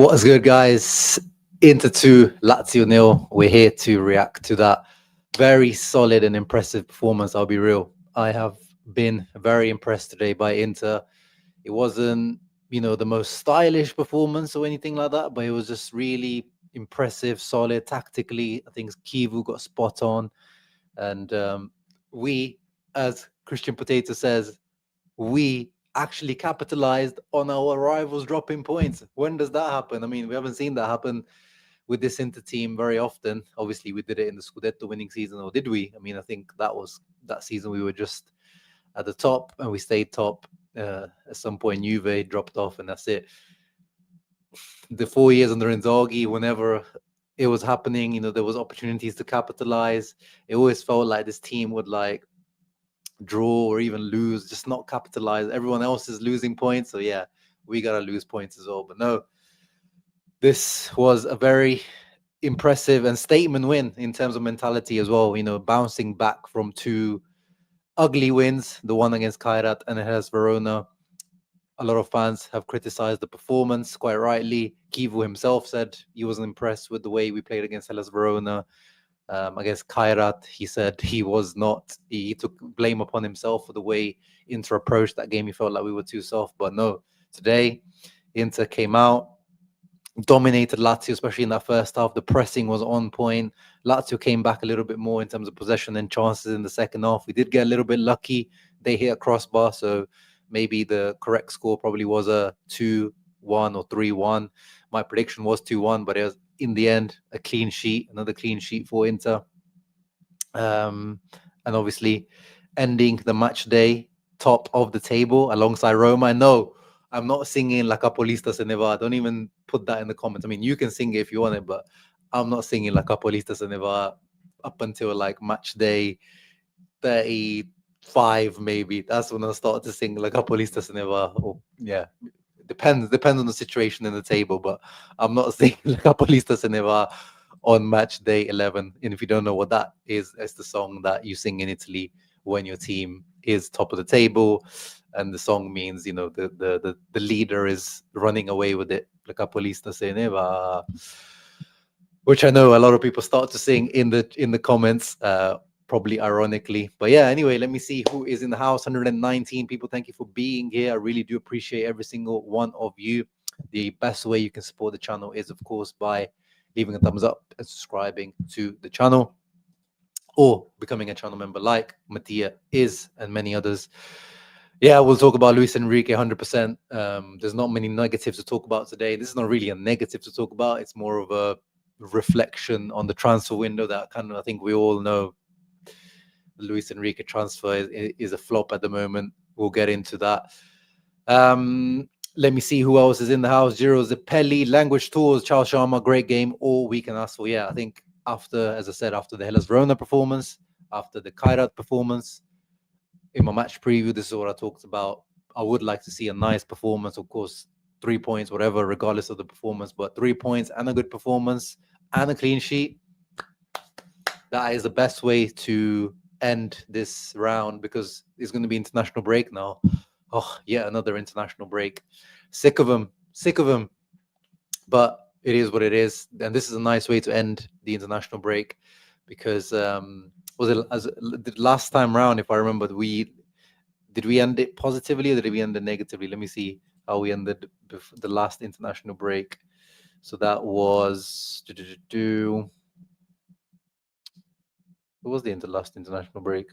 What is good, guys? Inter 2, Lazio nil. We're here to react to that very solid and impressive performance. I'll be real. I have been very impressed today by Inter. It wasn't, the most stylish performance or anything like that, but it was just really impressive, solid tactically. I think Kivu got spot on. And we, as Christian Potato says, we actually capitalized on our rivals dropping points. When does that happen? I mean, we haven't seen that happen with this Inter team very often. Obviously, we did it in the Scudetto winning season, or did we? I mean, I think that season we were just at the top and we stayed top. At some point, Juve dropped off, and that's it. The 4 years under Inzaghi, whenever it was happening, there was opportunities to capitalize. It always felt like this team would draw or even lose, just not capitalize. Everyone else is losing points, so yeah, we gotta lose points as well. But no, this was a very impressive and statement win in terms of mentality as well. Bouncing back from two ugly wins, the one against Kairat and Hellas Verona. A lot of fans have criticized the performance, quite rightly. Kivu himself said he wasn't impressed with the way we played against Hellas Verona. Against Kairat, he said he was not. He took blame upon himself for the way Inter approached that game. He felt like we were too soft. But no, today, Inter came out, dominated Lazio, especially in that first half. The pressing was on point. Lazio came back a little bit more in terms of possession and chances in the second half. We did get a little bit lucky. They hit a crossbar, so maybe the correct score probably was a 2-1 or 3-1. My prediction was 2-1, but it was, in the end, a clean sheet, another clean sheet for Inter. And obviously ending the match day top of the table alongside Roma. No, I'm not singing La Capolista Se Ne Va. Don't even put that in the comments. I mean, you can sing it if you want it, but I'm not singing La Capolista Se Ne Va up until match day 35, maybe. That's when I'll start to sing La Capolista Se Ne Va. Or, yeah, depends on the situation in the table, but I'm not singing La Capolista Se Ne Va on match day 11. And if you don't know what that is, it's the song that you sing in Italy when your team is top of the table, and the song means the leader is running away with it. La Capolista Se Ne Va, which I know a lot of people start to sing in the comments, probably ironically. But yeah, anyway, let me see who is in the house. 119 people. Thank you for being here. I really do appreciate every single one of you. The best way you can support the channel is, of course, by leaving a thumbs up and subscribing to the channel, or becoming a channel member like Mattia is and many others. Yeah, we'll talk about Luis Enrique 100%. There's not many negatives to talk about today. This is not really a negative to talk about. It's more of a reflection on the transfer window that I think we all know the Luis Enrique transfer is a flop at the moment. We'll get into that. Let me see who else is in the house. Giro Zippelli, Language Tours, Charles Sharma, great game, all we can ask for. Yeah, I think after the Hellas Verona performance, after the Kairat performance, in my match preview, this is what I talked about. I would like to see a nice performance, of course, 3 points, whatever, regardless of the performance, but 3 points and a good performance and a clean sheet. That is the best way to end this round, because it's going to be international break now. Oh, yeah, another international break. Sick of them. But it is what it is. And this is a nice way to end the international break, because the last time round, if I remember, did we end it positively or did we end it negatively? Let me see how we ended the last international break. So that was what was the last international break?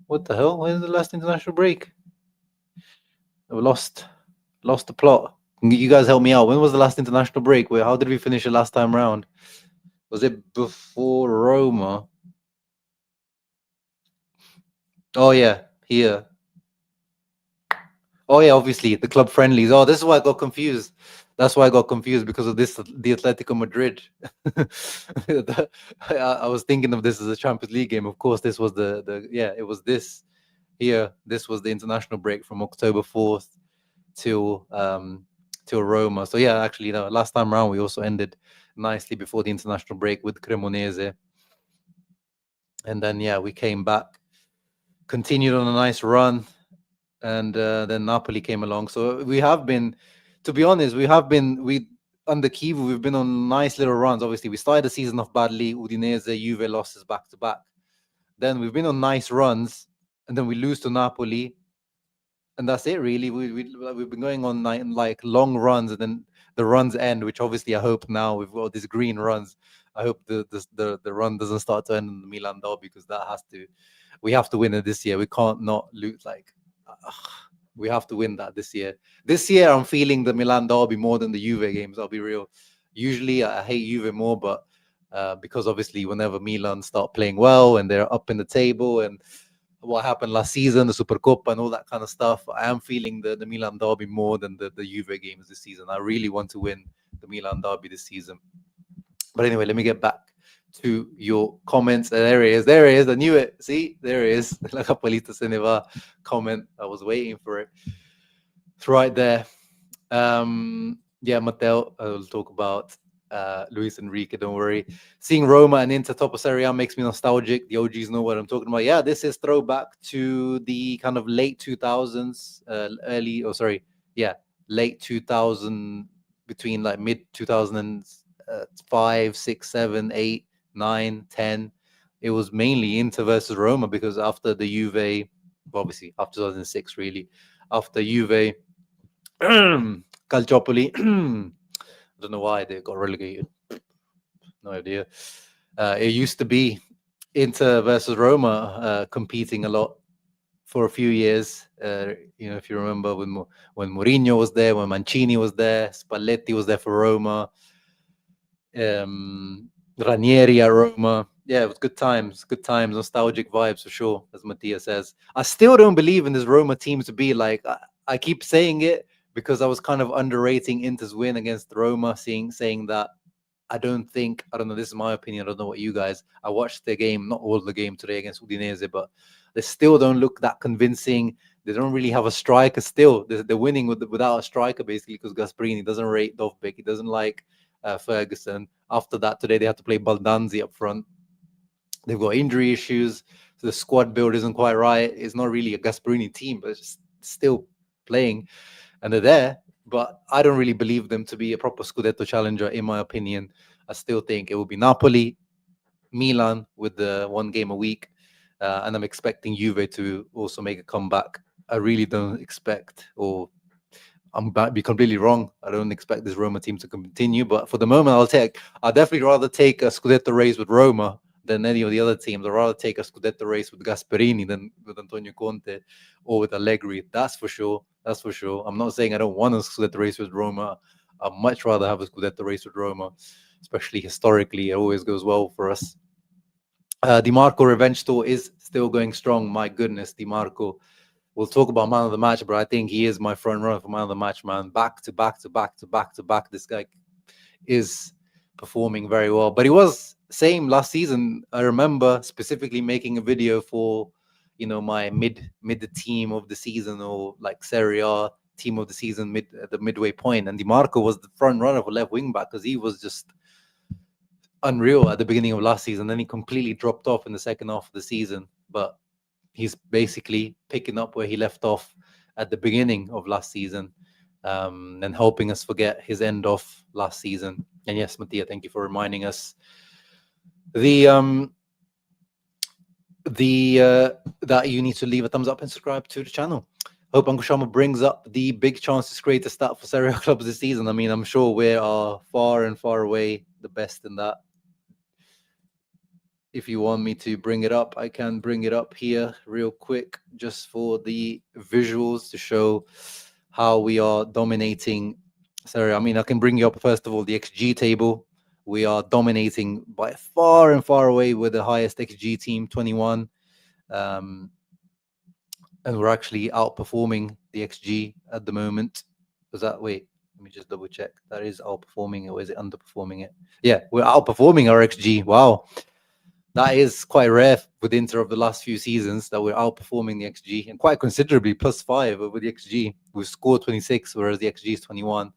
What the hell? When is the last international break? We lost the plot. You guys help me out. When was the last international break? How did we finish the last time round? Was it before Roma? Oh yeah, here. Oh yeah, obviously the club friendlies. Oh, this is why I got confused. That's why I got confused, because of this, the Atletico Madrid. I was thinking of this as a Champions League game. Of course, this was it was this here. This was the international break from October 4th till Roma. So yeah, actually, last time around we also ended nicely before the international break with Cremonese, and then yeah, we came back continued on a nice run, and then Napoli came along. So we have been, to be honest, we under Kivu, we've been on nice little runs. Obviously, we started the season off badly. Udinese, Juve losses back to back. Then we've been on nice runs, and then we lose to Napoli, and that's it really. We've been going on like long runs, and then the runs end, which obviously I hope now with all these green runs, I hope the run doesn't start to end in the Milan derby, because we have to win it this year. We can't not lose. Like we have to win that this year. This year I'm feeling the Milan derby more than the Juve games, I'll be real. Usually I hate Juve more, but because obviously whenever Milan start playing well and they're up in the table, and what happened last season, the Supercoppa and all that kind of stuff, I am feeling the Milan derby more than the Juve games this season. I really want to win the Milan derby this season. But anyway, let me get back to your comments. There it is. There it is. I knew it. See, there it is. La Capolita Seneva comment. I was waiting for it. It's right there. Yeah, Matteo, I will talk about Luis Enrique, don't worry. Seeing Roma and Inter top of Serie A makes me nostalgic. The OGs know what I'm talking about. Yeah, this is throwback to the kind of late 2000s, late 2000, between like mid 2005, 6, 7, 8, 9, 10. It was mainly Inter versus Roma, because after the Juve, obviously after 2006, really, after Juve, Calciopoli, I don't know why they got relegated. No idea. It used to be Inter versus Roma competing a lot for a few years. If you remember when Mourinho was there, when Mancini was there, Spalletti was there for Roma, Ranieri at Roma. Yeah, it was good times, nostalgic vibes for sure, as Mattia says. I still don't believe in this Roma team to be like, I keep saying it because I was kind of underrating Inter's win against Roma, saying that I don't know, this is my opinion, I don't know what you guys, I watched the game, not all the game today against Udinese, but they still don't look that convincing. They don't really have a striker still. They're winning without a striker, basically, because Gasperini doesn't rate Dovbek. He doesn't like Ferguson. After that, today they had to play Baldanzi up front. They've got injury issues. So the squad build isn't quite right. It's not really a Gasperini team, but it's still playing. And they're there. But I don't really believe them to be a proper Scudetto challenger, in my opinion. I still think it will be Napoli, Milan with the one game a week. And I'm expecting Juve to also make a comeback. I really don't expect, or I might be completely wrong, I don't expect this Roma team to continue. But for the moment, I'll definitely rather take a Scudetto race with Roma than any of the other teams. I'd rather take a Scudetto race with Gasperini than with Antonio Conte or with Allegri. That's for sure. I'm not saying I don't want a Scudetto race with Roma. I'd much rather have a Scudetto race with Roma, especially historically. It always goes well for us. Di Marco revenge tour is still going strong. My goodness, Di Marco. We'll talk about man of the match, but I think he is my front runner for man of the match, man. Back to back to back to back to back. This guy is performing very well. But he was same last season. I remember specifically making a video for, my mid team of the season, or like Serie A team of the season at the midway point. And Di Marco was the front runner for left wing back, because he was just unreal at the beginning of last season. Then he completely dropped off in the second half of the season. But he's basically picking up where he left off at the beginning of last season, and helping us forget his end off last season. And yes, Mattia, thank you for reminding us that you need to leave a thumbs up and subscribe to the channel. Hope Uncle Shama brings up the big chances create to start for Serie A clubs this season. I mean, I'm sure we are far and far away the best in that. If you want me to bring it up, I can bring it up here real quick, just for the visuals to show how we are dominating. Sorry, I mean, I can bring you up, first of all, the XG table. We are dominating by far and far away with the highest XG team, 21. And we're actually outperforming the XG at the moment. Let me just double check. That is outperforming, or is it underperforming it? Yeah, we're outperforming our XG. Wow. That is quite rare with Inter of the last few seasons, that we're outperforming the XG, and quite considerably, +5 over the XG. We've scored 26, whereas the XG is 21.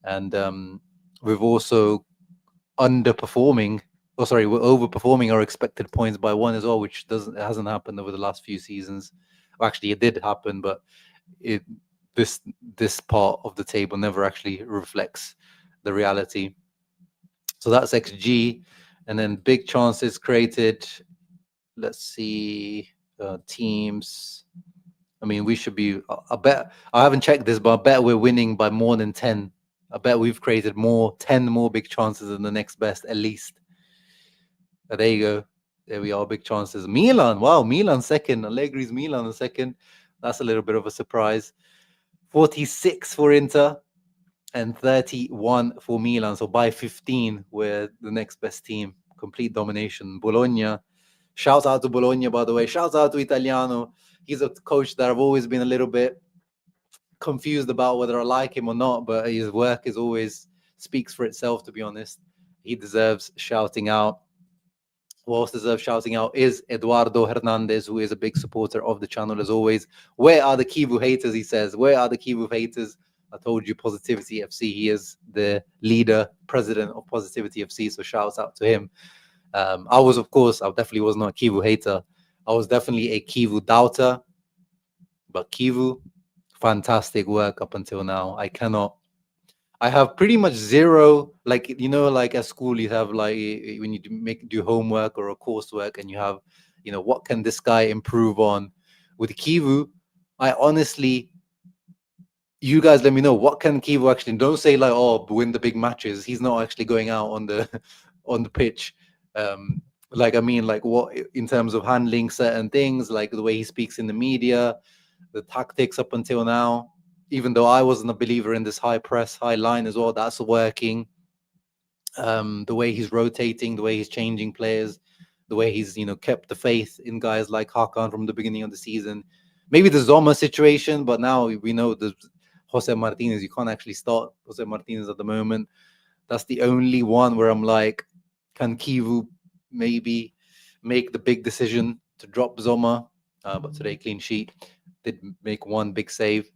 And we've also underperforming we're overperforming our expected points by one as well, which hasn't happened over the last few seasons. Well, actually, it did happen, but it this this part of the table never actually reflects the reality. So that's XG, and then big chances created. Let's see, teams. I mean, we should be. I bet I haven't checked this, but I bet we're winning by more than 10. I bet we've created 10 more big chances than the next best, at least. There you go. There we are. Big chances. Milan. Wow, Milan second. Allegri's Milan in second. That's a little bit of a surprise. 46 for Inter and 31 for Milan. So by 15, we're the next best team. Complete domination. Bologna. Shout out to Bologna, by the way. Shout out to Italiano. He's a coach that I've always been a little bit confused about whether I like him or not, but his work is always speaks for itself, to be honest. He deserves shouting out. Who else deserves shouting out is Eduardo Hernandez, who is a big supporter of the channel as always. Where are the Kivu haters? He says. Where are the Kivu haters? I told you, Positivity FC. He is the leader, president of Positivity FC. So shouts out to him. I definitely was not a Kivu hater. I was definitely a Kivu doubter. But Kivu, fantastic work up until now. I have pretty much zero, like, like at school, you have like when you do homework or a coursework and you have, what can this guy improve on? With Kivu, I honestly, you guys let me know, what can Kivu actually, don't say like, oh, win the big matches. He's not actually going out on the on the pitch. Like, I mean, like, what in terms of handling certain things, like the way he speaks in the media, the tactics up until now, even though I wasn't a believer in this high press, high line as well, that's working. The way he's rotating, the way he's changing players, the way he's, kept the faith in guys like Hakan from the beginning of the season. Maybe the Zoma situation, but now we know the Jose Martinez, you can't actually start Jose Martinez at the moment. That's the only one where I'm like, can Kivu maybe make the big decision to drop Zoma? But today, clean sheet, did make one big save.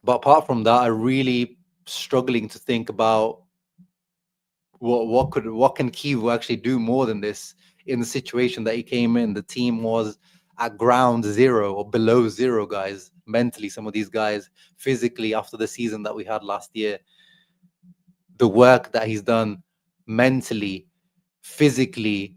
But apart from that, I'm really struggling to think about what can Kivu actually do more than this in the situation that he came in. The team was at ground zero or below zero, guys. Mentally, some of these guys, physically, after the season that we had last year, the work that he's done mentally, physically,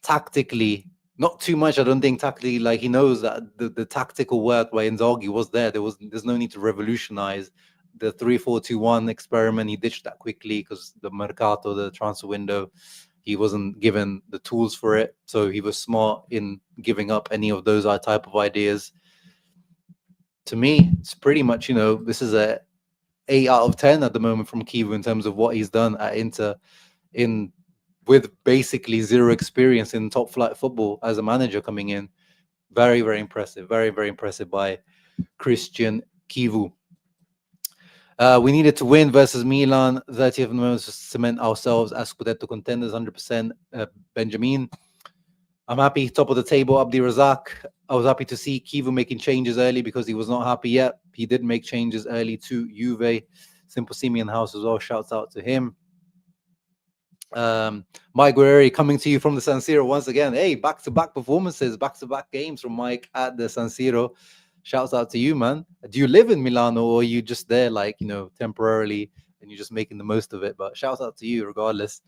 tactically, not too much. I don't think tactically, like he knows that the tactical work by Inzaghi was there. There's no need to revolutionize the 3-4-2-1 experiment. He ditched that quickly because the mercato, the transfer window, he wasn't given the tools for it. So he was smart in giving up any of those type of ideas. To me, it's pretty much, this is a 8 out of 10 at the moment from Kivu in terms of what he's done at Inter with basically zero experience in top flight football as a manager coming in. Very, very impressive. Very, very impressive by Christian Kivu. We needed to win versus Milan. 30th moment to cement ourselves as Scudetto contenders, 100%. Benjamin, I'm happy. Top of the table, Abdi Razak. I was happy to see Kivu making changes early because he was not happy yet. He did make changes early to Juve. Simple Simeon House as well. Shouts out to him. Mike Guerreri coming to you from the San Siro once again. Hey, back-to-back performances, back-to-back games from Mike at the San Siro. Shouts out to you, man. Do you live in Milano or are you just there, like, temporarily and you're just making the most of it? But shouts out to you regardless.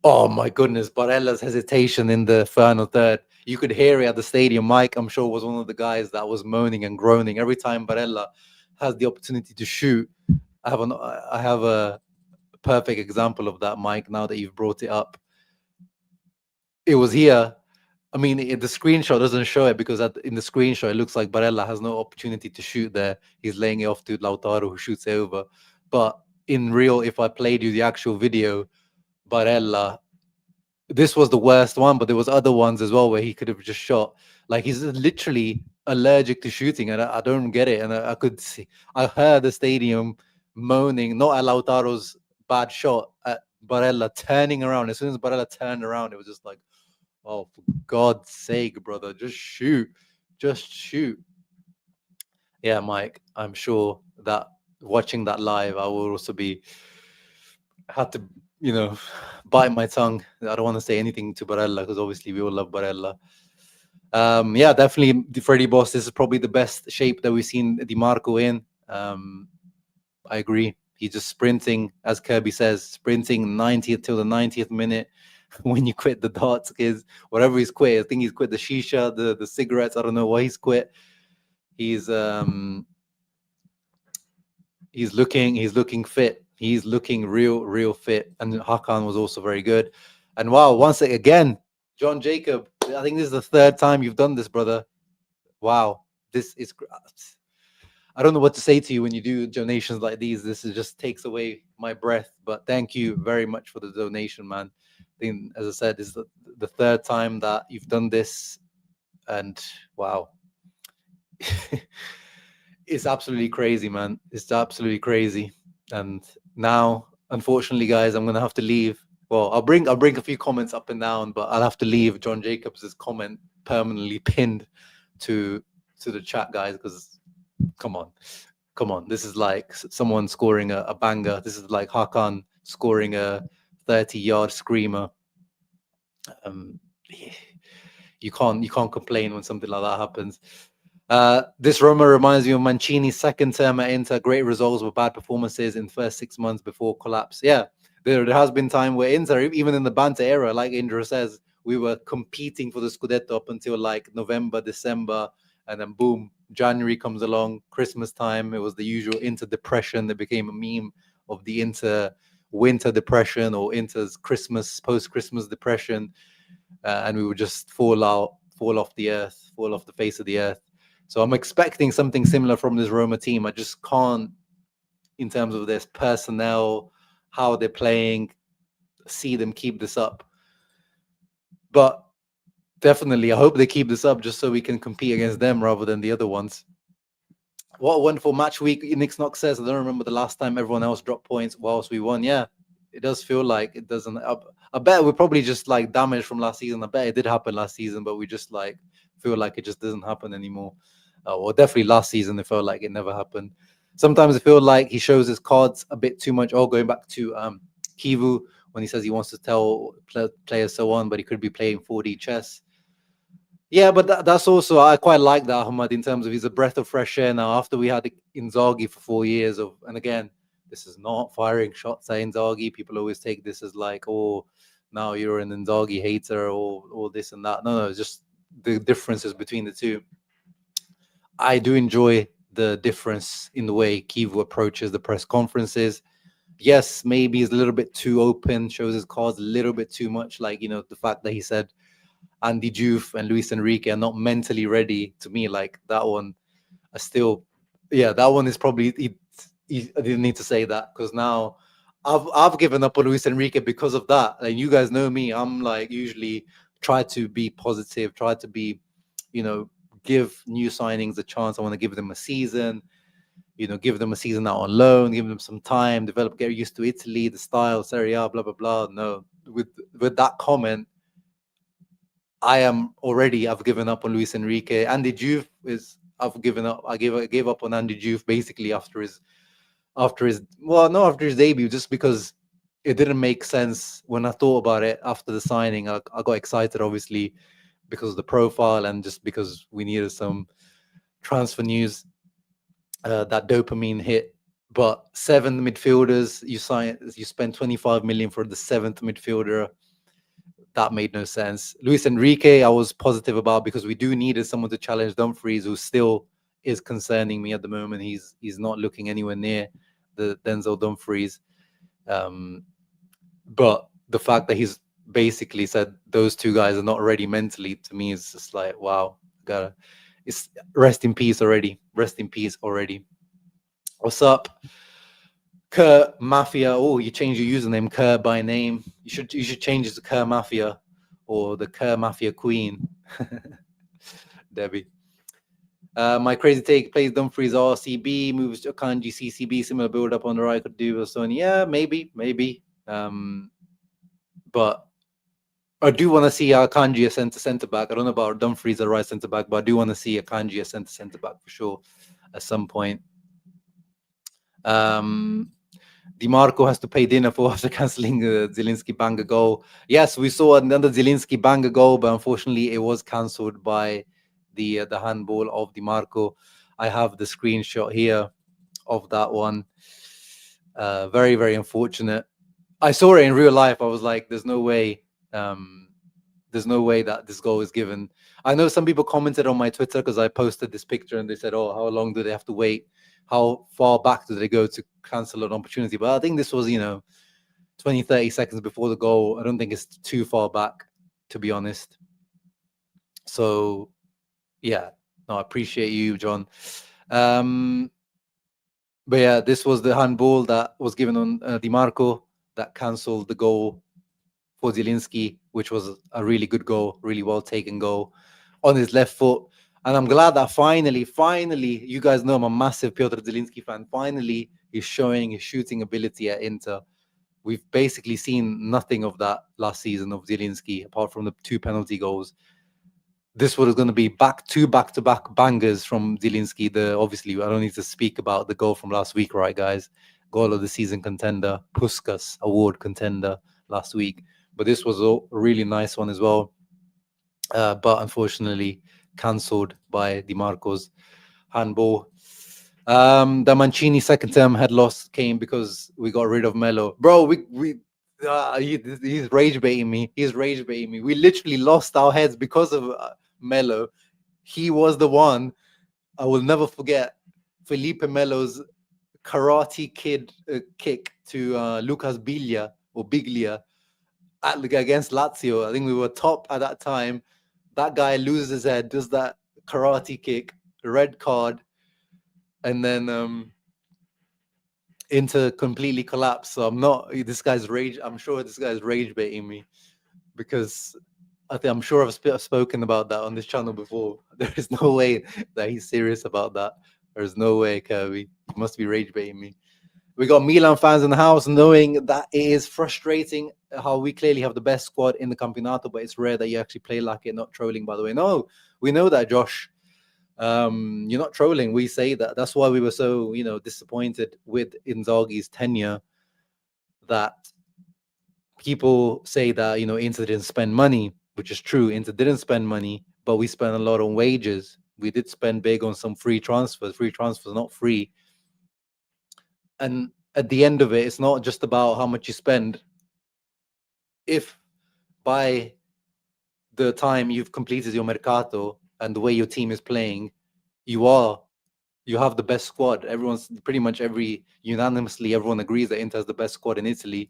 Oh my goodness, Barella's hesitation in the final third. You could hear it at the stadium. Mike, I'm sure, was one of the guys that was moaning and groaning every time Barella has the opportunity to shoot. I have a perfect example of that, Mike, now that you've brought it up. It was here. I mean, the screenshot doesn't show it because in the screenshot, it looks like Barella has no opportunity to shoot there. He's laying it off to Lautaro, who shoots it over. But in real, if I played you the actual video, Barella, this was the worst one, but there was other ones as well where he could have just shot. Like, he's literally allergic to shooting, and I don't get it. And I could see, I heard the stadium moaning, not at Lautaro's bad shot, at Barella turning around. As soon as Barella turned around, it was just like, oh, for God's sake, brother, just shoot. Just shoot. Yeah, Mike, I'm sure that watching that live, I will also be had to, bite my tongue. I don't want to say anything to Barella because obviously we all love Barella. Yeah, definitely the Freddie Boss. This is probably the best shape that we've seen Di Marco in. I agree. He's just sprinting, as Kirby says, sprinting 90th till the 90th minute. When you quit the darts, kids, whatever he's quit. I think he's quit the shisha, the cigarettes. I don't know why he's quit. He's looking fit. He's looking real fit. And Hakan was also very good. And wow, once again, John Jacob. I think this is the third time you've done this, brother. Wow, this is. I don't know what to say to you when you do donations like these. This is just takes away my breath. But thank you very much for the donation, man. I think, as I said, this is the third time that you've done this, and wow, it's absolutely crazy, man. It's absolutely crazy. And now, unfortunately, guys, I'm gonna have to leave. Well, I'll bring a few comments up and down, but I'll have to leave John Jacobs' comment permanently pinned to the chat, guys, because come on, this is like someone scoring a banger. This is like Hakan scoring a 30-yard screamer. You can't complain when something like that happens. This Roma reminds me of Mancini's second term at Inter. Great results with bad performances in the first 6 months before collapse. Yeah, there has been time where Inter, even in the Banter era, like Indra says, we were competing for the Scudetto up until like November, December, and then boom, January comes along, Christmas time. It was the usual Inter depression that became a meme of the Inter winter depression or Inter's Christmas, post-Christmas depression. And we would just fall off the face of the earth. So I'm expecting something similar from this Roma team. I just can't, in terms of this personnel, how they're playing, see them keep this up. But definitely, I hope they keep this up just so we can compete against them rather than the other ones. What a wonderful match week. Nick Knox says, I don't remember the last time everyone else dropped points whilst we won. Yeah, it does feel like it doesn't. I bet we're probably just like damaged from last season. I bet it did happen last season, but we just like feel like it just doesn't happen anymore. Well, definitely last season, it felt like it never happened. Sometimes I feel like he shows his cards a bit too much. Oh, going back to Kivu when he says he wants to tell players so on, but he could be playing 4D chess. Yeah, but that's also, I quite like that, Ahmad, in terms of he's a breath of fresh air now. After we had Inzaghi for 4 years of, and again, this is not firing shots at Inzaghi. People always take this as like, oh, now you're an Inzaghi hater or this and that. No, it's just the differences between the two. I do enjoy the difference in the way Kivu approaches the press conferences. Yes, maybe he's a little bit too open, shows his cards a little bit too much. Like, the fact that he said Andy Juve and Luis Enrique are not mentally ready. To me, like that one, that one is probably, I didn't need to say that because now I've given up on Luis Enrique because of that. And you guys know me, I'm like usually try to be positive, try to be, give new signings a chance. I want to give them a season, give them a season out on loan, give them some time, get used to Italy, the style, Serie A, blah, blah, blah. No, with that comment, I've given up on Luis Enrique. Andy Juve I've given up. I gave up on Andy Juve basically after his debut, just because it didn't make sense when I thought about it after the signing. I got excited, obviously, because of the profile and just because we needed some transfer news, that dopamine hit. But 7 midfielders, you spend 25 million for the 7th midfielder. That made no sense. Luis Enrique, I was positive about because we do needed someone to challenge Dumfries, who still is concerning me at the moment. He's not looking anywhere near the Denzel Dumfries. But the fact that he's basically said those two guys are not ready mentally, to me is just like, wow, it's rest in peace already. Rest in peace already. What's up? Kerr Mafia. Oh, you changed your username, Kerr by name. You should change it to Kerr Mafia or the Kerr Mafia Queen. Debbie. My crazy take, plays Dumfries RCB, moves to Akanji CCB, similar build up on the right, could do with Sony. Yeah, maybe. But I do want to see Akanji as centre back. I don't know about Dumfries as right centre back, but I do want to see Akanji as centre back for sure at some point. Di Marco has to pay dinner for after cancelling Zielinski banger goal. Yes, we saw another Zielinski banger goal, but unfortunately it was cancelled by the handball of Di Marco. I have the screenshot here of that one. Very, very unfortunate. I saw it in real life. I was like, there's no way that this goal is given. I know some people commented on my Twitter because I posted this picture and they said, oh, how long do they have to wait? How far back do they go to cancel an opportunity? But I think this was, 20, 30 seconds before the goal. I don't think it's too far back, to be honest. So, yeah, no, I appreciate you, John. But yeah, this was the handball that was given on Di Marco that cancelled the goal for Zielinski, which was a really good goal, really well taken goal on his left foot. And I'm glad that finally, you guys know I'm a massive Piotr Zielinski fan. Finally, he's showing his shooting ability at Inter. We've basically seen nothing of that last season of Zielinski, apart from the 2 penalty goals. This was going to be back-to-back bangers from Zielinski. Obviously, I don't need to speak about the goal from last week, right, guys? Goal of the season contender, Puskas Award contender last week. But this was a really nice one as well. But unfortunately, cancelled by Di Marco's handball. The Mancini second term head loss came because we got rid of Melo. Bro, he's rage baiting me. We literally lost our heads because of Melo. He was the one. I will never forget Felipe Melo's karate kid kick to Lucas Biglia against Lazio. I think we were top at that time. That guy loses his head, does that karate kick, red card, and then Inter completely collapsed. So I'm sure this guy's rage baiting me because I'm sure I've spoken about that on this channel before. There is no way that he's serious about that. There's no way, Kirby. He must be rage baiting me. We got Milan fans in the house knowing that it is frustrating how we clearly have the best squad in the Campionato, but it's rare that you actually play like it, not trolling, by the way. No, we know that, Josh. You're not trolling. We say that. That's why we were so, disappointed with Inzaghi's tenure, that people say that, Inter didn't spend money, which is true. Inter didn't spend money, but we spent a lot on wages. We did spend big on some free transfers. Free transfers, not free. And at the end of it, it's not just about how much you spend. If by the time you've completed your mercato and the way your team is playing, you have the best squad. Unanimously, everyone agrees that Inter has the best squad in Italy,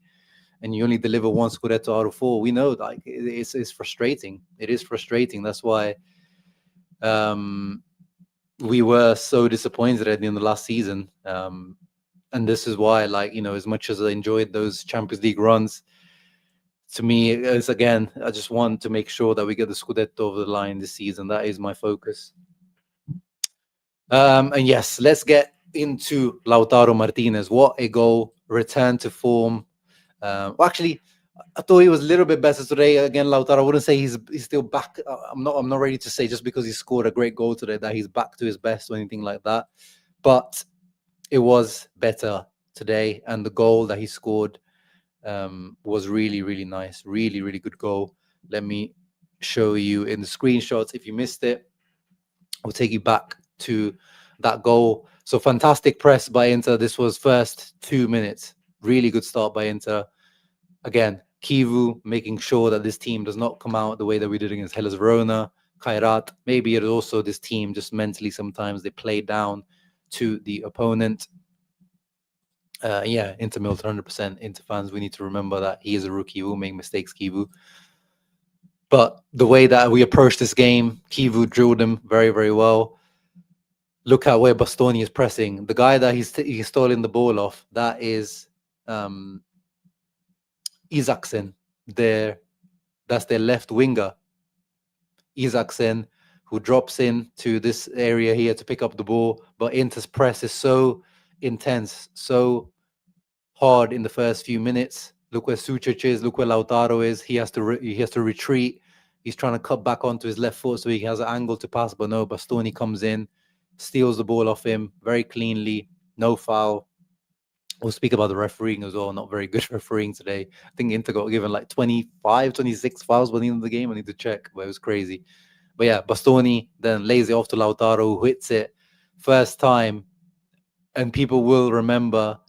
and you only deliver 1 Scudetto out of 4. We know, like, it's frustrating. It is frustrating. That's why we were so disappointed at the end of last season. And this is why, as much as I enjoyed those Champions League runs, to me, it's again, I just want to make sure that we get the Scudetto over the line this season. That is my focus. And yes, let's get into Lautaro Martinez. What a goal! Return to form. Actually, I thought he was a little bit better today. Again, Lautaro, I wouldn't say he's still back. I'm not ready to say just because he scored a great goal today that he's back to his best or anything like that. But it was better today, and the goal that he scored was really, really nice. Really, really good goal. Let me show you in the screenshots. If you missed it, I'll take you back to that goal. So fantastic press by Inter. This was first 2 minutes. Really good start by Inter. Again, Kivu making sure that this team does not come out the way that we did against Hellas Verona, Kairat. Maybe it is also this team just mentally sometimes they play down to the opponent. Inter Milan 100%. Inter fans, we need to remember that he is a rookie. We'll make mistakes, Kivu. But the way that we approached this game, Kivu drilled him very, very well. Look at where Bastoni is pressing. The guy that he's stolen the ball off, that is Isaksen. That's their left winger. Isaksen, who drops in to this area here to pick up the ball. But Inter's press is so intense, so hard in the first few minutes. Look where Sucic is. Look where Lautaro is. He has to retreat. He's trying to cut back onto his left foot so he has an angle to pass. But no, Bastoni comes in, steals the ball off him very cleanly. No foul. We'll speak about the refereeing as well. Not very good refereeing today. I think Inter got given like 25, 26 fouls by the end of the game. I need to check, but it was crazy. But yeah, Bastoni then lays it off to Lautaro, who hits it first time. And people will remember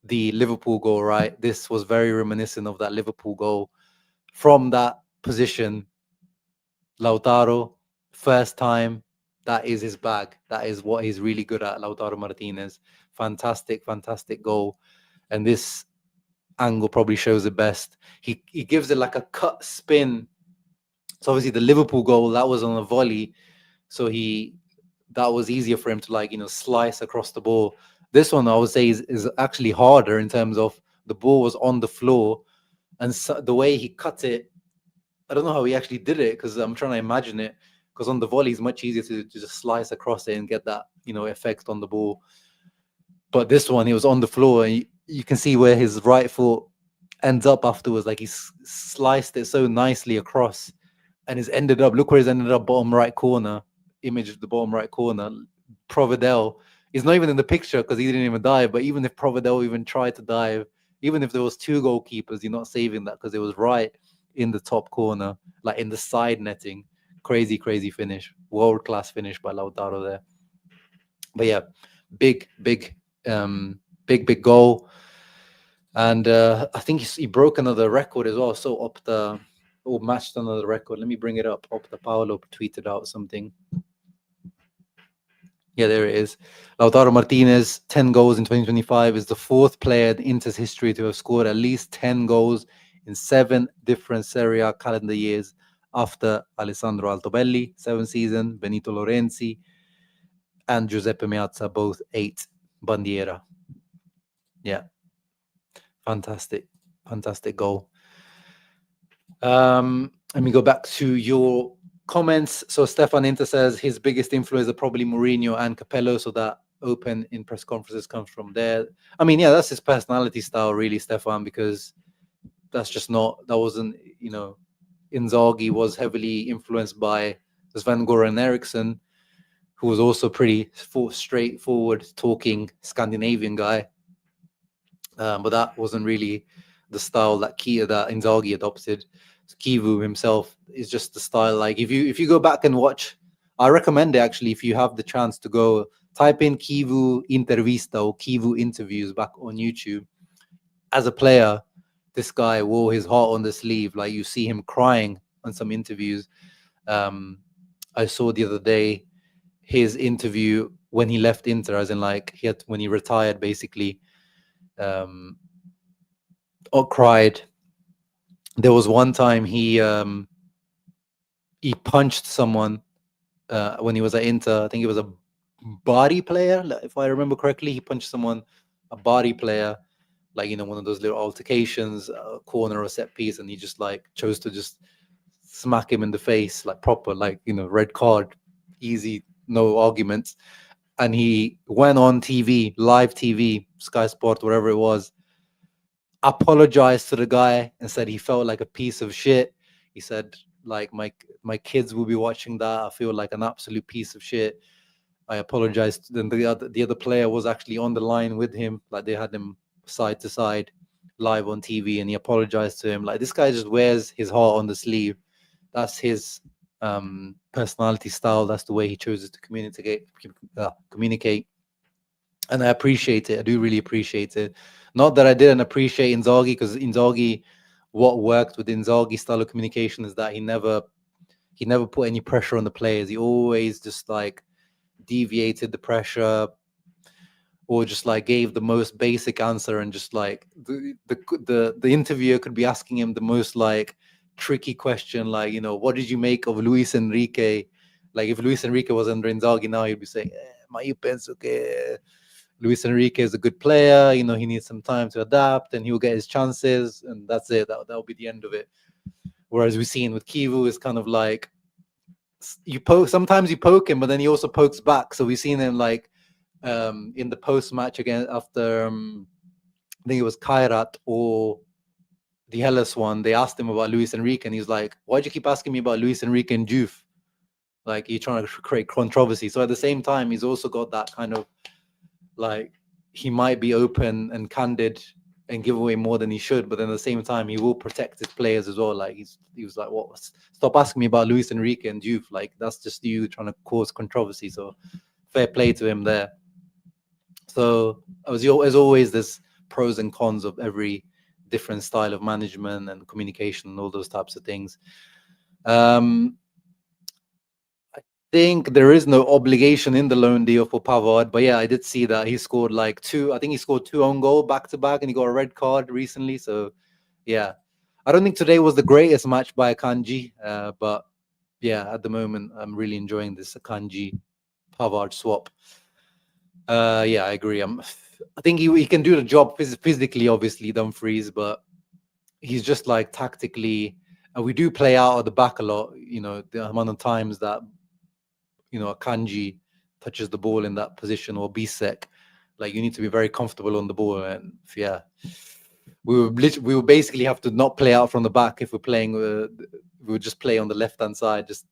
the Liverpool goal, right? This was very reminiscent of that Liverpool goal. From that position, Lautaro, first time, that is his bag. That is what he's really good at, Lautaro Martinez. Fantastic, fantastic goal. And this angle probably shows it best. He gives it like a cut spin. So obviously the Liverpool goal, that was on a volley. So that was easier for him to like, slice across the ball. This one I would say is actually harder in terms of the ball was on the floor, and so, the way he cut it, I don't know how he actually did it, because I'm trying to imagine it, because on the volley it's much easier to just slice across it and get that effect on the ball. But this one, he was on the floor, and you can see where his right foot ends up afterwards. Like he sliced it so nicely across, and it's ended up. Look where he's ended up, bottom right corner. Image of the bottom right corner. Providel is not even in the picture because he didn't even dive. But even if Providel even tried to dive, even if there was two goalkeepers, you're not saving that because it was right in the top corner, like in the side netting. Crazy, crazy finish. World class finish by Lautaro there. But yeah, big, big goal. And I think he broke another record as well. So Opta matched another record. Let me bring it up. Opta Paolo tweeted out something. Yeah, there it is. Lautaro Martinez, 10 goals in 2025, is the fourth player in Inter's history to have scored at least 10 goals in 7 different Serie A calendar years, after Alessandro Altobelli, 7 seasons, Benito Lorenzi, and Giuseppe Meazza, both 8. Bandiera. Yeah. Fantastic goal. Let me go back to your comments. So Stefan Inter says his biggest influence are probably Mourinho and Capello, so that open in press conferences comes from there. I mean, yeah, that's his personality style, really, Stefan, because that's just not, that wasn't, Inzaghi was heavily influenced by Sven-Goran Eriksson, who was also pretty straightforward talking Scandinavian guy. But that wasn't really the style that Inzaghi adopted. So Kivu himself is just the style. Like if you go back and watch, I recommend it actually, if you have the chance to go type in Kivu intervista or Kivu interviews back on YouTube. As a player, this guy wore his heart on the sleeve. Like you see him crying on some interviews. I saw the other day his interview when he left Inter, as in like when he retired, basically. Or cried. There was one time he punched someone when he was at Inter. I think it was a body player, if I remember correctly. He punched someone, a body player, like one of those little altercations, corner or set piece, and he just like chose to just smack him in the face, like proper, like red card, easy, no arguments. And he went on TV, live TV, Sky Sport, whatever it was, apologized to the guy and said he felt like a piece of shit. He said, like, my kids will be watching that. I feel like an absolute piece of shit. I apologized. Then the other player was actually on the line with him. Like they had him side to side live on TV, and he apologized to him. Like this guy just wears his heart on the sleeve. That's his personality style. That's the way he chooses to communicate. And I appreciate it. I do really appreciate it. Not that I didn't appreciate Inzaghi, because Inzaghi, what worked with Inzaghi's style of communication is that he never put any pressure on the players. He always just like deviated the pressure, or just like gave the most basic answer, and just like the interviewer could be asking him the most like tricky question, like what did you make of Luis Enrique? Like if Luis Enrique was under Inzaghi now, he'd be saying, "Ma io penso che Luis Enrique is a good player. He needs some time to adapt, and he'll get his chances, and that's it. That'll be the end of it." Whereas we've seen with Kivu is kind of like sometimes you poke him, but then he also pokes back. So we've seen him like in the post match again after I think it was Kairat or the Hellas one. They asked him about Luis Enrique, and he's like, "Why'd you keep asking me about Luis Enrique and Juve? Like you're trying to create controversy." So at the same time, he's also got that kind of like he might be open and candid and give away more than he should, but then at the same time, he will protect his players as well. Like he was like, "What? Stop asking me about Luis Enrique and Juve. Like that's just you trying to cause controversy." So fair play to him there. So as always, there's pros and cons of every different style of management and communication and all those types of things. I think there is no obligation in the loan deal for Pavard, but yeah, I did see that he scored like two. I think he scored 2 own goal back to back, and he got a red card recently. So yeah, I don't think today was the greatest match by Akanji, but yeah, at the moment I'm really enjoying this Akanji Pavard swap. Yeah, I agree. I think he can do the job physically, obviously, Dumfries, but he's just like tactically, and we do play out of the back a lot. You know, the amount of times that Akanji touches the ball in that position, or Bisek, like you need to be very comfortable on the ball, and yeah, we would basically have to not play out from the back if we're playing. We would just play on the left hand side, just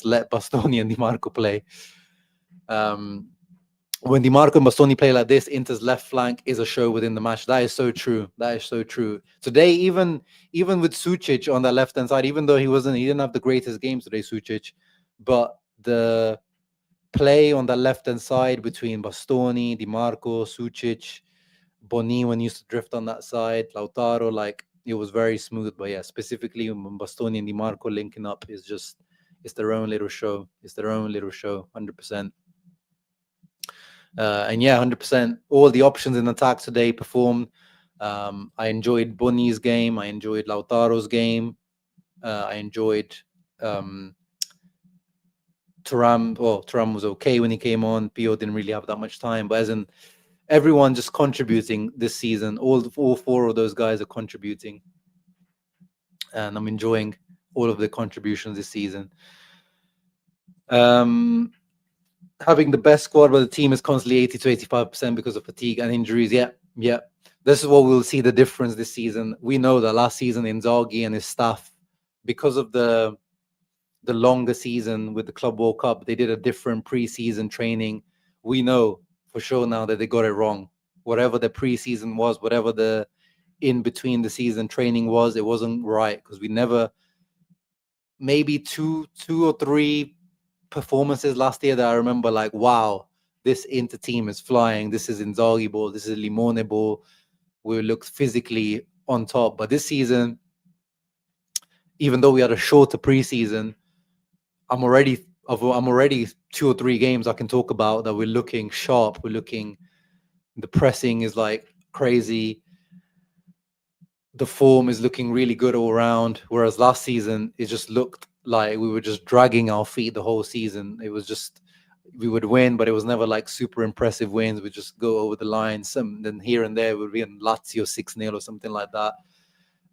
let Bastoni and Di Marco play. When Di Marco and Bastoni play like this, Inter's left flank is a show within the match. That is so true. That is so true. Today, even with Sucic on that left-hand side, even though he didn't have the greatest game today, Sucic, but the play on that left-hand side between Bastoni, Di Marco, Sucic, Bonny when he used to drift on that side, Lautaro, like it was very smooth. But yeah, specifically when Bastoni and Di Marco linking up is just, it's their own little show. It's their own little show, 100%. And yeah, 100%. All the options in attack today performed. I enjoyed Bonny's game. I enjoyed Lautaro's game. I enjoyed Thuram. Well, Thuram was okay when he came on. Pio didn't really have that much time, but as in everyone just contributing this season. All 4 of those guys are contributing, and I'm enjoying all of the contributions this season. Having the best squad, but the team is constantly 80 to 85% because of fatigue and injuries. Yeah. This is what we'll see the difference this season. We know that last season Inzaghi and his staff, because of the longer season with the Club World Cup, they did a different pre-season training. We know for sure now that they got it wrong. Whatever the pre-season was, whatever the in between the season training was, it wasn't right, because we never, maybe two or three performances last year that I remember, like, wow, this Inter team is flying. This is Inzaghi ball. This is Limone ball. We looked physically on top. But this season, even though we had a shorter preseason, I'm already 2 or 3 games I can talk about that we're looking sharp. The pressing is like crazy. The form is looking really good all around. Whereas last season, it just looked like we were just dragging our feet the whole season. It was just, we would win, but it was never like super impressive wins. We just go over the line. Then here and there would be in Lazio 6-0 or something like that.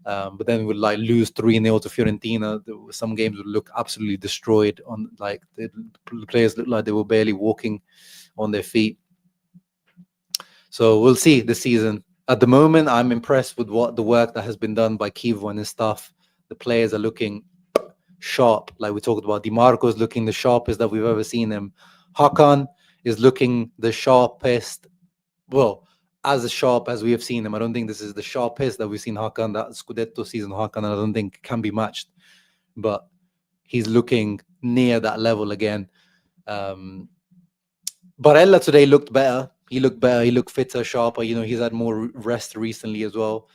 But then we would like lose 3-0 to Fiorentina. Some games would look absolutely destroyed. On like the players looked like they were barely walking on their feet. So we'll see this season. At the moment, I'm impressed with the work that has been done by Kivo and his staff. The players are looking sharp. Like we talked about, Di Marco is looking the sharpest that we've ever seen him. Hakan is looking the sharpest. Well, as sharp as we have seen him. I don't think this is the sharpest that we've seen Hakan. That Scudetto season Hakan, I don't think can be matched. But he's looking near that level again. Barella today looked better. He looked better. He looked fitter, sharper. You know, he's had more rest recently as well.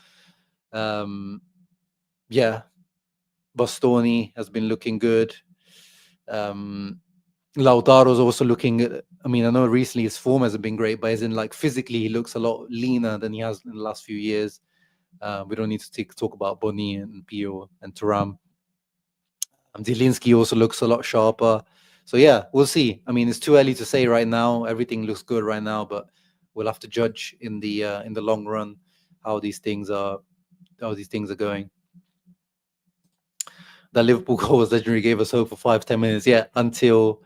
Yeah. Bastoni has been looking good. Lautaro's also looking. I mean, I know recently his form hasn't been great, but as in like physically, he looks a lot leaner than he has in the last few years. We don't need to talk about Bonny and Pio and Thuram. Zielinski also looks a lot sharper. So yeah, we'll see. I mean, it's too early to say right now. Everything looks good right now, but we'll have to judge in the long run how these things are going. That Liverpool goal was legendary. Gave us hope for 5-10 minutes. Yeah, until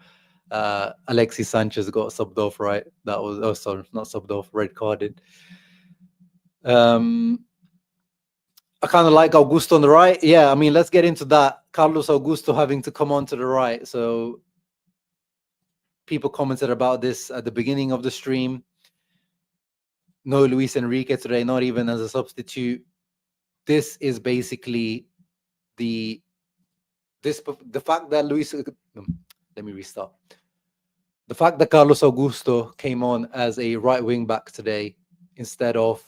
Alexis Sanchez got subbed off. Right, that was not subbed off, red carded. I kind of like Augusto on the right. Yeah, I mean, let's get into that. Carlos Augusto having to come on to the right. So people commented about this at the beginning of the stream. no Luis Enrique today, not even as a substitute. This is basically the the fact that let me restart. The fact that Carlos Augusto came on as a right wing back today instead of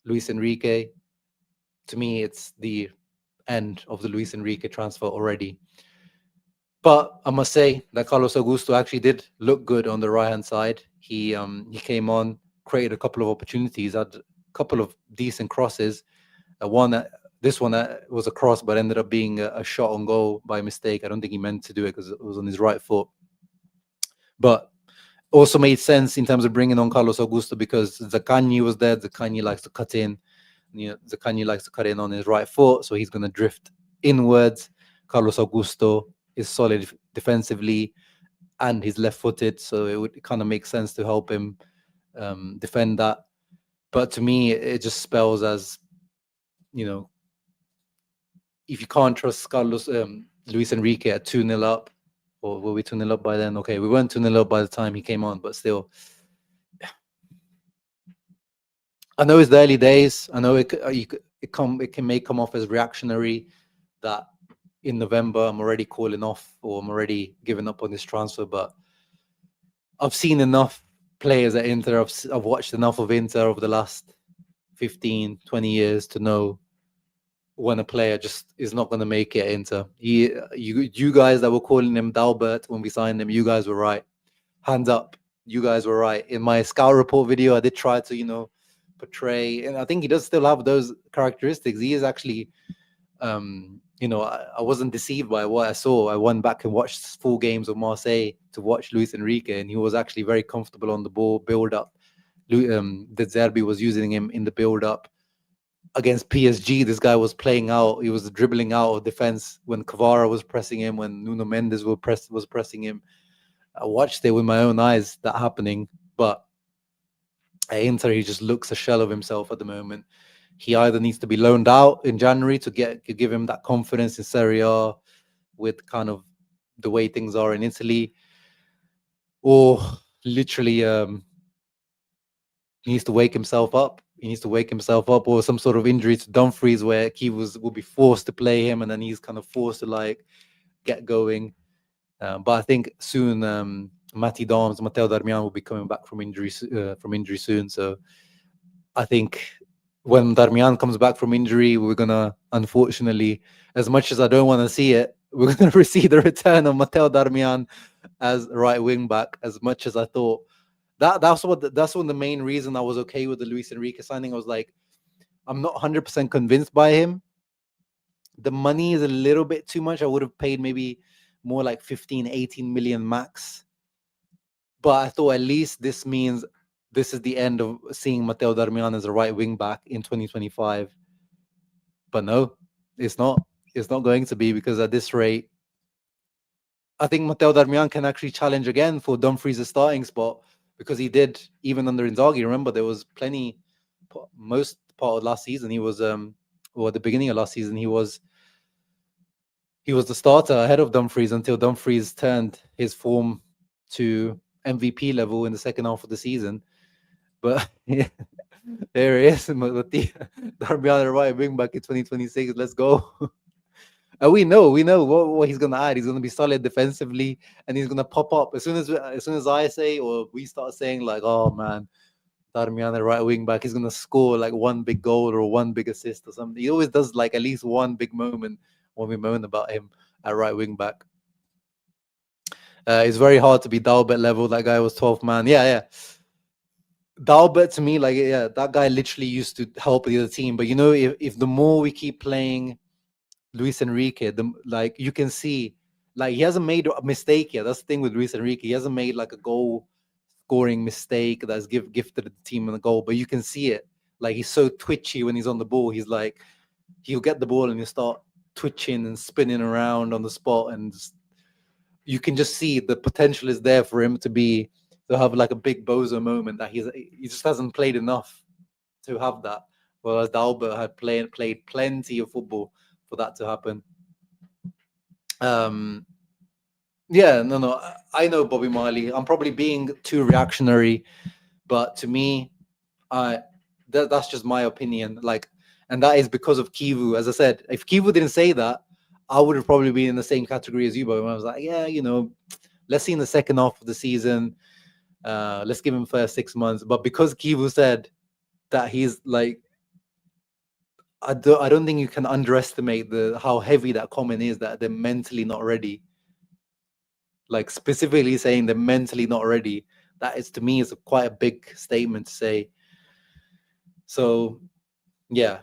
Luis Enrique, to me, it's the end of the Luis Enrique transfer already. But I must say that Carlos Augusto actually did look good on the right hand side. He came on, created a couple of opportunities, had a couple of decent crosses. This one was a cross, but ended up being a shot on goal by mistake. I don't think he meant to do it because it was on his right foot. But also made sense in terms of bringing on Carlos Augusto because Zaccagni was there. Zaccagni likes to cut in. Zaccagni likes to cut in on his right foot, so he's going to drift inwards. Carlos Augusto is solid defensively, and he's left-footed, so it would kind of make sense to help him defend that. But to me, it just spells as, if you can't trust Luis Enrique at 2-0 up, or were we 2-0 up by then? Okay, we weren't 2-0 up by the time he came on, but still. I know it's the early days. I know it may come off as reactionary that in November I'm already calling off or I'm already giving up on this transfer, but I've seen enough players at Inter. I've watched enough of Inter over the last 15, 20 years to know when a player just is not going to make it into. You guys that were calling him Dalbert when we signed him, you guys were right. Hands up, you guys were right. In my scout report video, I did try to, portray, and I think he does still have those characteristics. He is actually, I wasn't deceived by what I saw. I went back and watched full games of Marseille to watch Luis Enrique, and he was actually very comfortable on the ball, build up. De Zerbi was using him in the build up. Against PSG, this guy was playing out. He was dribbling out of defense when Kvara was pressing him, when Nuno Mendes was pressing him. I watched it with my own eyes, that happening. But at Inter, he just looks a shell of himself at the moment. He either needs to be loaned out in January to give him that confidence in Serie A with kind of the way things are in Italy, or literally he needs to wake himself up. He needs to wake himself up, or some sort of injury to Dumfries where will be forced to play him, and then he's kind of forced to get going. But I think soon, Matteo Darmian will be coming back from injury soon. So I think when Darmian comes back from injury, we're gonna, unfortunately, as much as I don't want to see it, we're gonna receive the return of Matteo Darmian as right wing back. As much as I thought that's one of the main reason I was okay with the Luis Enrique signing. I was like, I'm not 100% convinced by him. The money is a little bit too much. I would have paid maybe more like 15, 18 million max. But I thought at least this means this is the end of seeing Matteo Darmian as a right wing back in 2025. But no, it's not. It's not going to be, because at this rate, I think Matteo Darmian can actually challenge again for Dumfries' starting spot, because he did even under Inzaghi. Remember, there was most part of last season he was or the beginning of last season he was the starter ahead of Dumfries until Dumfries turned his form to MVP level in the second half of the season. But yeah, there he is, Darmian right wing back in 2026. Let's go. We know what he's gonna add. He's gonna be solid defensively, and he's gonna pop up as soon as I say, or we start saying like, oh man, Darmian the right wing back, he's gonna score like one big goal or one big assist or something. He always does like at least one big moment when we moan about him at right wing back. It's very hard to be Dalbert level. That guy was 12th man. Yeah. Dalbert to me, that guy literally used to help the other team. But if the more we keep playing Luis Enrique, you can see, he hasn't made a mistake yet. That's the thing with Luis Enrique. He hasn't made like a goal scoring mistake that's gifted the team a goal, but you can see it. He's so twitchy when he's on the ball. He'll get the ball and he'll start twitching and spinning around on the spot, and you can just see the potential is there for him to have like a big bozo moment that he just hasn't played enough to have that. Whereas Dalbert had played plenty of football for that to happen. Yeah, no, I know Bobby Marley. I'm probably being too reactionary, but to me, That's just my opinion. Like, and that is because of Kivu. As I said, if Kivu didn't say that, I would have probably been in the same category as you. But when I was like, yeah, let's see in the second half of the season. Let's give him first 6 months. But because Kivu said that he's like, I don't think you can underestimate how heavy that comment is, that they're mentally not ready. Like, specifically saying they're mentally not ready. That is, to me, is quite a big statement to say. So yeah,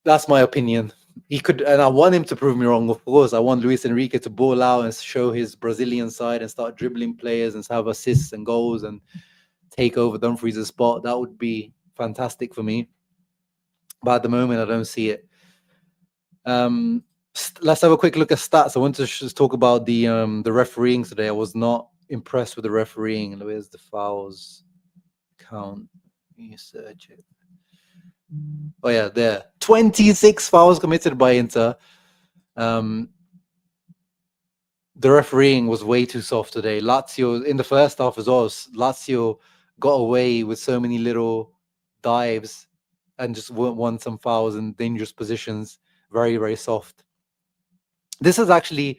that's my opinion. He could, and I want him to prove me wrong, of course. I want Luis Enrique to ball out and show his Brazilian side and start dribbling players and have assists and goals and take over Dumfries' spot. That would be fantastic for me. But at the moment, I don't see it. Let's have a quick look at stats. I want to just talk about the refereeing today. I was not impressed with the refereeing. Where's the fouls count? You search it. Oh yeah, there. 26 fouls committed by Inter. The refereeing was way too soft today. Lazio, in the first half as well, Lazio got away with so many little dives and just won some fouls in dangerous positions. Very, very soft. This is actually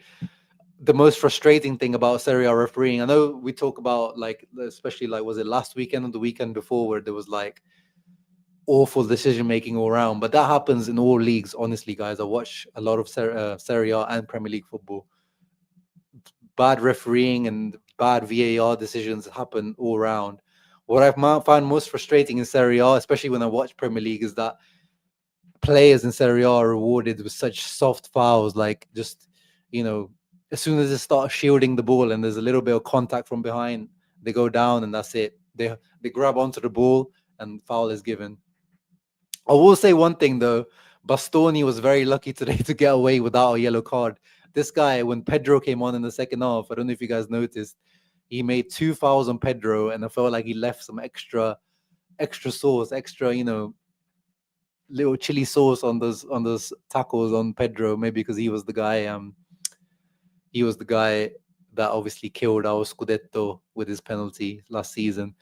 the most frustrating thing about Serie A refereeing. I know we talk about, like, especially, like, was it last weekend or the weekend before, where there was like awful decision making all around, but that happens in all leagues. Honestly, guys, I watch a lot of Serie A and Premier League football. Bad refereeing and bad VAR decisions happen all around. What I've found most frustrating in Serie A, especially when I watch Premier League, is that players in Serie A are rewarded with such soft fouls, like, just, as soon as they start shielding the ball and there's a little bit of contact from behind, they go down and that's it. They grab onto the ball and foul is given. I will say one thing though, Bastoni was very lucky today to get away without a yellow card. This guy, when Pedro came on in the second half, I don't know if you guys noticed, he made 2 fouls on Pedro, and I felt like he left some extra sauce, little chili sauce on those tackles on Pedro, maybe because he was the guy that obviously killed our Scudetto with his penalty last season.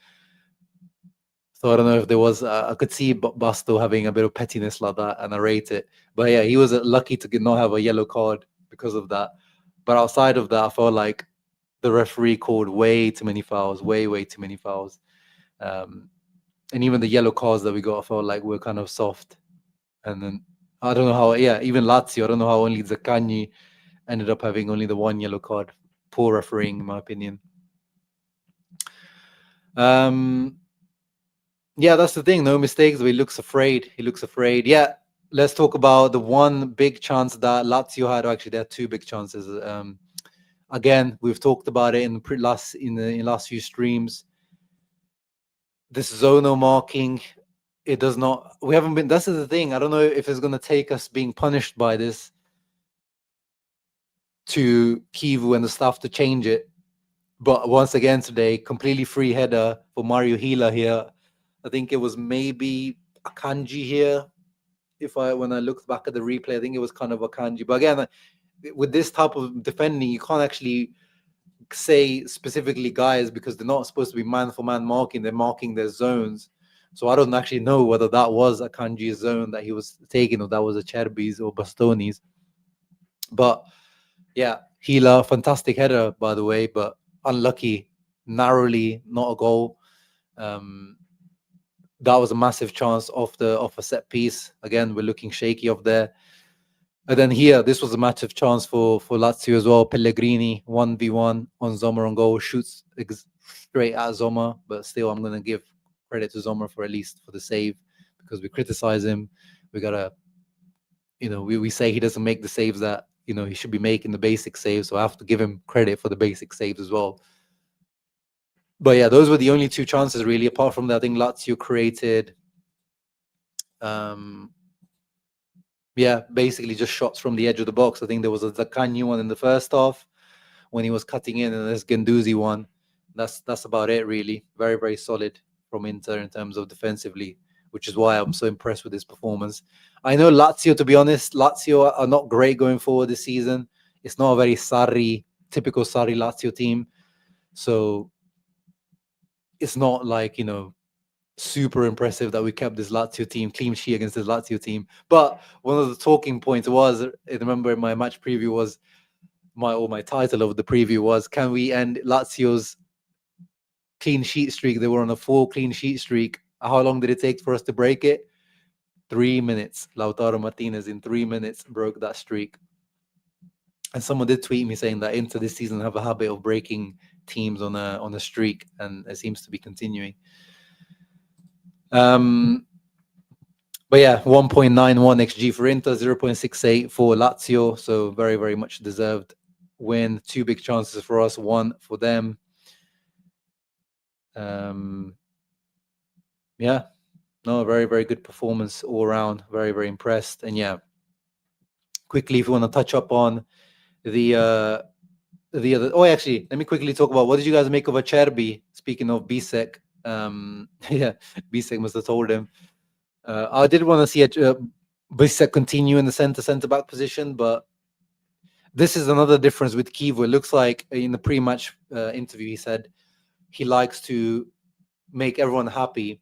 So I don't know if there was, I could see Basto having a bit of pettiness like that, and I rate it. But yeah, he was lucky to not have a yellow card because of that. But outside of that, I felt like the referee called way too many fouls, way too many fouls. And even the yellow cards that we got, I felt like were kind of soft. And then I don't know how, even Lazio, I don't know how only Zaccagni ended up having only the 1 yellow card. Poor refereeing, in my opinion. Yeah, that's the thing. No mistakes, but he looks afraid. Yeah, let's talk about the one big chance that Lazio had. Actually, there are 2 big chances. Again, we've talked about it in the last few streams. This zonal marking, it does not. We haven't been. That's the thing. I don't know if it's going to take us being punished by this to Kivu and the staff to change it. But once again today, completely free header for Mario Hila here. I think it was maybe Akanji here. When I looked back at the replay, I think it was kind of Akanji. But again, with this type of defending, you can't actually say specifically guys, because they're not supposed to be man-for-man marking. They're marking their zones. So I don't actually know whether that was Akanji's zone that he was taking, or that was Acerbi's or Bastoni's. But yeah, Hila, fantastic header, by the way, but unlucky, narrowly, not a goal. That was a massive chance off a set piece. Again, we're looking shaky off there. And then here, this was a massive chance for Lazio as well. Pellegrini, 1v1 on Zomer on goal, shoots straight at Zomer, but still, I'm going to give credit to Zomer for at least for the save, because we criticize him. We got to, we say he doesn't make the saves that, he should be making, the basic saves. So I have to give him credit for the basic saves as well. But yeah, those were the only 2 chances really. Apart from that, I think Lazio created, basically just shots from the edge of the box. I think there was a Zaccagni one in the first half when he was cutting in, and this Guendouzi one. That's about it really. Very, very solid from Inter in terms of defensively, which is why I'm so impressed with this performance. I know Lazio, to be honest, are not great going forward this season. It's not a very typical Sarri Lazio team. So it's not like, super impressive that we kept this Lazio team clean sheet against this Lazio team. But one of the talking points was, I remember my match preview was my title of the preview was, can we end Lazio's clean sheet streak? They were on a 4 clean sheet streak. How long did it take for us to break it? 3 minutes. Lautaro Martinez in 3 minutes broke that streak. And someone did tweet me saying that Inter this season have a habit of breaking teams on a streak, and it seems to be continuing. But yeah, 1.91 XG for Inter, 0.68 for Lazio. So very, very much deserved win. 2 big chances for us, 1 for them. Yeah, no, very, very good performance all around. Very, very impressed. And yeah, quickly, if you want to touch up on the other. Oh, actually, let me quickly talk about what did you guys make of Acerbi? Speaking of Bisek, yeah, Bisek must have told him. I did want to see Bisek continue in the center back position, but this is another difference with Kivu. It looks like in the pre-match interview, he said he likes to make everyone happy.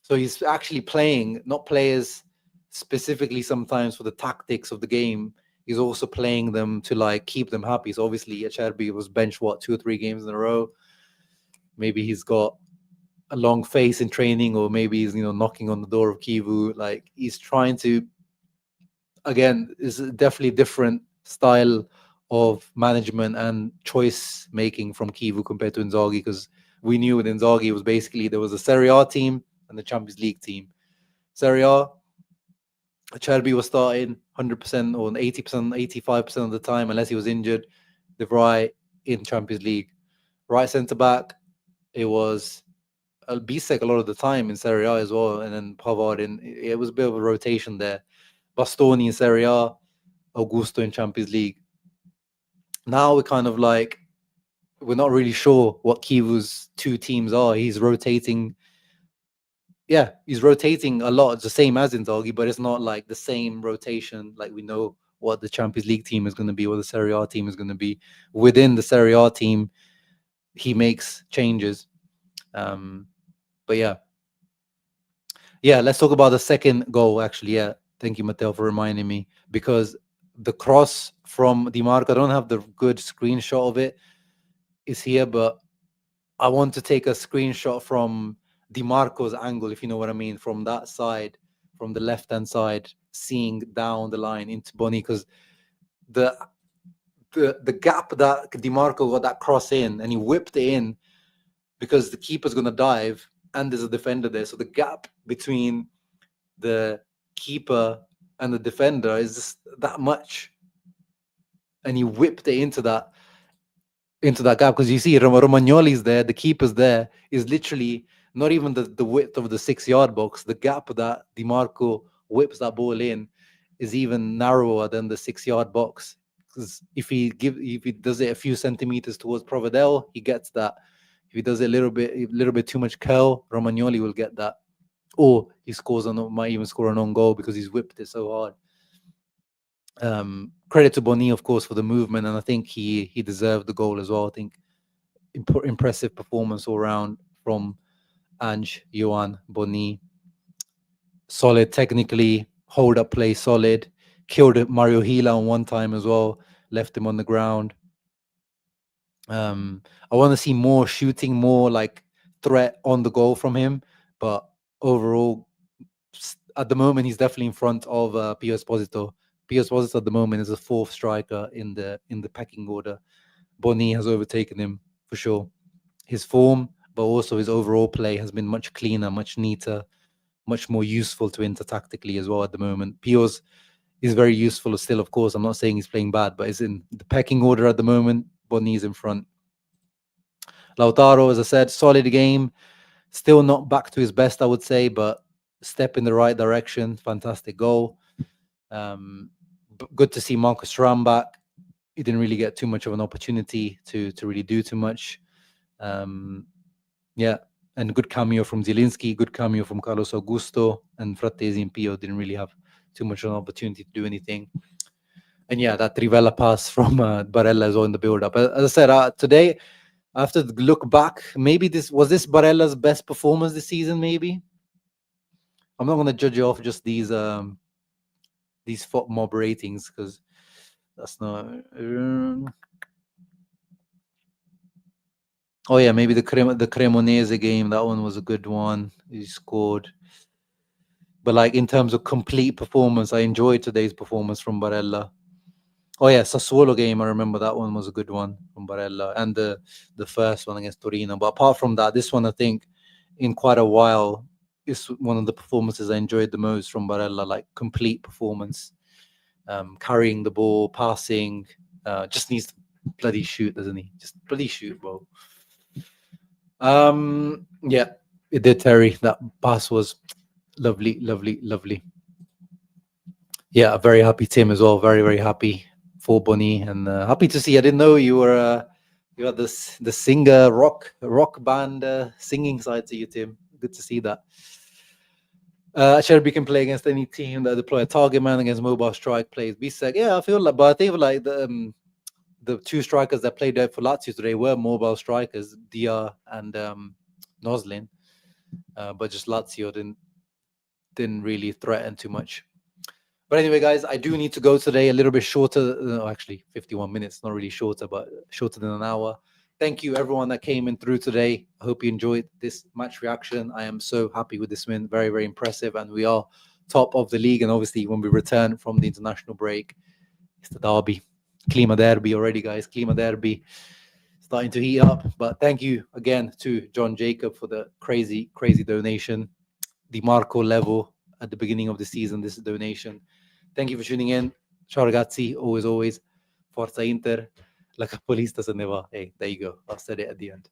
So he's actually playing, not players specifically sometimes for the tactics of the game. He's also playing them to like keep them happy. So obviously Acerbi was benched 2 or 3 games in a row. Maybe he's got a long face in training, or maybe he's knocking on the door of Kivu. Like he's trying to, again, is definitely different style of management and choice making from Kivu compared to Inzaghi, because we knew with Inzaghi it was basically there was a Serie A team and the Champions League team. Serie A, Acerbi was starting 100% or 80%, 85% of the time, unless he was injured. De Vrij in Champions League. Right centre back, it was Bisek a lot of the time in Serie A as well, and then Pavard it was a bit of a rotation there. Bastoni in Serie A, Augusto in Champions League. Now we're kind of like, we're not really sure what Kivu's 2 teams are. He's rotating. Yeah, he's rotating a lot. It's the same as Inzaghi, but it's not like the same rotation. Like we know what the Champions League team is going to be, what the Serie A team is going to be. Within the Serie A team, he makes changes. But yeah, let's talk about the second goal. Actually, yeah, thank you, Matteo, for reminding me, because the cross from Di Marco, I don't have the good screenshot of it. It's here, but I want to take a screenshot from Di Marco's angle, if you know what I mean, from that side, from the left-hand side, seeing down the line into Bonny, because the gap that Di Marco got that cross in, and he whipped it in because the keeper's going to dive and there's a defender there. So the gap between the keeper and the defender is just that much. And he whipped it into that gap, because you see Romagnoli's there, the keeper's there, is literally not even the width of the 6-yard box. The gap that Di Marco whips that ball in is even narrower than the 6-yard box. Because if he does it a few centimeters towards Provedel, he gets that. If he does it a little bit too much curl, Romagnoli will get that. Or he might even score an own goal because he's whipped it so hard. Credit to Bonny, of course, for the movement, and I think he deserved the goal as well. I think impressive performance all around from Ange, Johan, Bonny. Solid technically, hold up play solid. Killed Mario Hila on one time as well. Left him on the ground. I want to see more shooting, more like threat on the goal from him. But overall, at the moment, he's definitely in front of Pio Esposito. Pio Esposito at the moment is a 4th striker in the pecking order. Bonny has overtaken him for sure. His form, but also his overall play has been much cleaner, much neater, much more useful to Inter tactically as well at the moment. Pio's is very useful still, of course. I'm not saying he's playing bad, but he's in the pecking order at the moment. Bonny's in front. Lautaro, as I said, solid game. Still not back to his best, I would say, but step in the right direction. Fantastic goal. Good to see Marcus Thuram back. He didn't really get too much of an opportunity to really do too much. Yeah, and good cameo from Zielinski, good cameo from Carlos Augusto, and Frattesi and Pio didn't really have too much of an opportunity to do anything. And yeah, that Trivela pass from Barella as well in the build-up. As I said, today, I have to look back. Maybe this Barella's best performance this season. Maybe I'm not going to judge you off just these FOP mob ratings because that's not. Oh yeah, maybe the Cremonese game. That one was a good one. He scored. But like in terms of complete performance, I enjoyed today's performance from Barella. Oh yeah, Sassuolo game. I remember that one was a good one from Barella, and the first one against Torino. But apart from that, this one I think in quite a while is one of the performances I enjoyed the most from Barella. Like complete performance, carrying the ball, passing. Just needs to bloody shoot, doesn't he? Just bloody shoot, bro. Yeah, it did, Terry. That pass was lovely, lovely, lovely. Yeah, very happy, Tim, as well. Very, very happy for Bonnie, and happy to see. I didn't know you were you had this the singer rock band singing side to you, Tim. Good to see that. Shelby can play against any team that deploy a target man against mobile strike plays. B-Sec. Yeah, I feel like, but I think like the two strikers that played there for Lazio today were mobile strikers, Dia and Noslin. But just Lazio didn't really threaten too much. But anyway, guys, I do need to go today. A little bit shorter, no, actually 51 minutes, not really shorter, but shorter than an hour. Thank you, everyone that came in through today. I hope you enjoyed this match reaction. I am so happy with this win. Very, very impressive. And we are top of the league. And obviously, when we return from the international break, it's the derby. Klima derby already, guys. Klima derby starting to heat up. But thank you again to John Jacob for the crazy, crazy donation. The Marco level at the beginning of the season, this donation. Thank you for tuning in. Ciao ragazzi, always, Forza Inter. La capolista se ne va. Hey, there you go. I said it at the end.